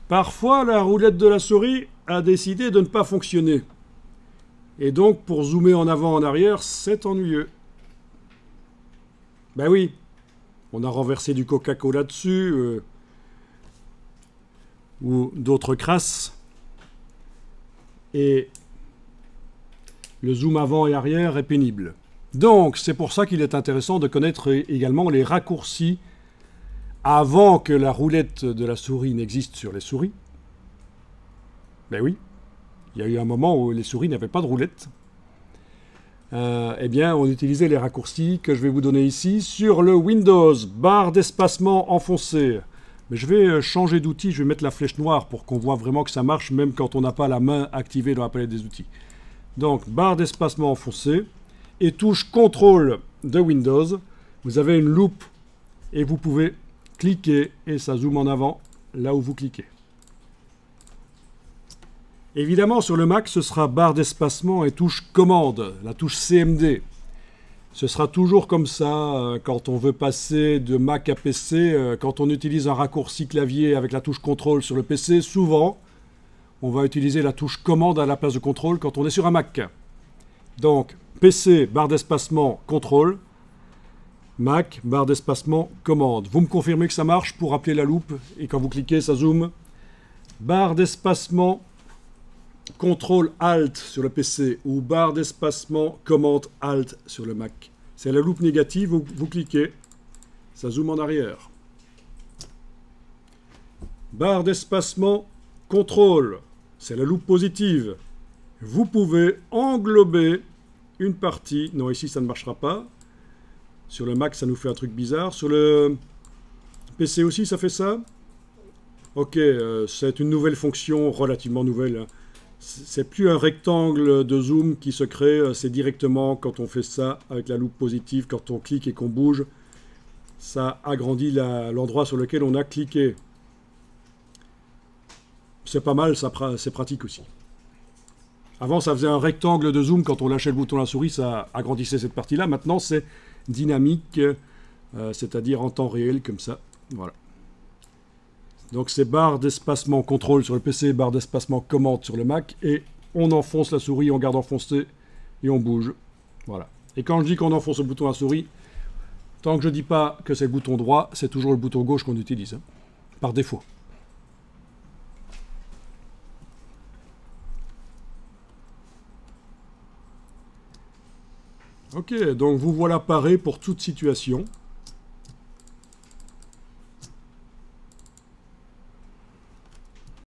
Parfois, la roulette de la souris a décidé de ne pas fonctionner. Et donc, pour zoomer en avant, en arrière, c'est ennuyeux. Ben oui, on a renversé du Coca-Cola dessus, ou d'autres crasses. Et le zoom avant et arrière est pénible. Donc, c'est pour ça qu'il est intéressant de connaître également les raccourcis avant que la roulette de la souris n'existe sur les souris. Ben oui, il y a eu un moment où les souris n'avaient pas de roulette. Eh bien, on utilisait les raccourcis que je vais vous donner ici sur le Windows, barre d'espacement enfoncée. Mais je vais changer d'outil, je vais mettre la flèche noire pour qu'on voit vraiment que ça marche, même quand on n'a pas la main activée dans la palette des outils. Donc, barre d'espacement enfoncée et touche CTRL de Windows. Vous avez une loupe et vous pouvez cliquer et ça zoome en avant là où vous cliquez. Évidemment, sur le Mac, ce sera barre d'espacement et touche commande, la touche CMD. Ce sera toujours comme ça quand on veut passer de Mac à PC. Quand on utilise un raccourci clavier avec la touche CTRL sur le PC, souvent, on va utiliser la touche commande à la place de CTRL quand on est sur un Mac. Donc, PC, barre d'espacement, CTRL. Mac, barre d'espacement, commande. Vous me confirmez que ça marche pour appeler la loupe et quand vous cliquez, ça zoome. Barre d'espacement, CTRL ALT sur le PC ou barre d'espacement, commande ALT sur le Mac. C'est la loupe négative, vous cliquez, ça zoome en arrière. Barre d'espacement, CTRL, c'est la loupe positive. Vous pouvez englober une partie. Non, ici ça ne marchera pas. Sur le Mac, ça nous fait un truc bizarre. Sur le PC aussi, ça fait ça. Ok, c'est une nouvelle fonction, relativement nouvelle, hein. C'est plus un rectangle de zoom qui se crée, c'est directement quand on fait ça avec la loupe positive, quand on clique et qu'on bouge, ça agrandit l'endroit sur lequel on a cliqué. C'est pas mal, c'est pratique aussi. Avant, ça faisait un rectangle de zoom, quand on lâchait le bouton à la souris, ça agrandissait cette partie-là. Maintenant, c'est dynamique, c'est-à-dire en temps réel, comme ça. Voilà. Donc c'est barre d'espacement CTRL sur le PC, barre d'espacement commande sur le Mac, et on enfonce la souris, on garde enfoncé, et on bouge. Voilà. Et quand je dis qu'on enfonce le bouton à la souris, tant que je ne dis pas que c'est le bouton droit, c'est toujours le bouton gauche qu'on utilise, hein, par défaut. Ok, donc vous voilà paré pour toute situation.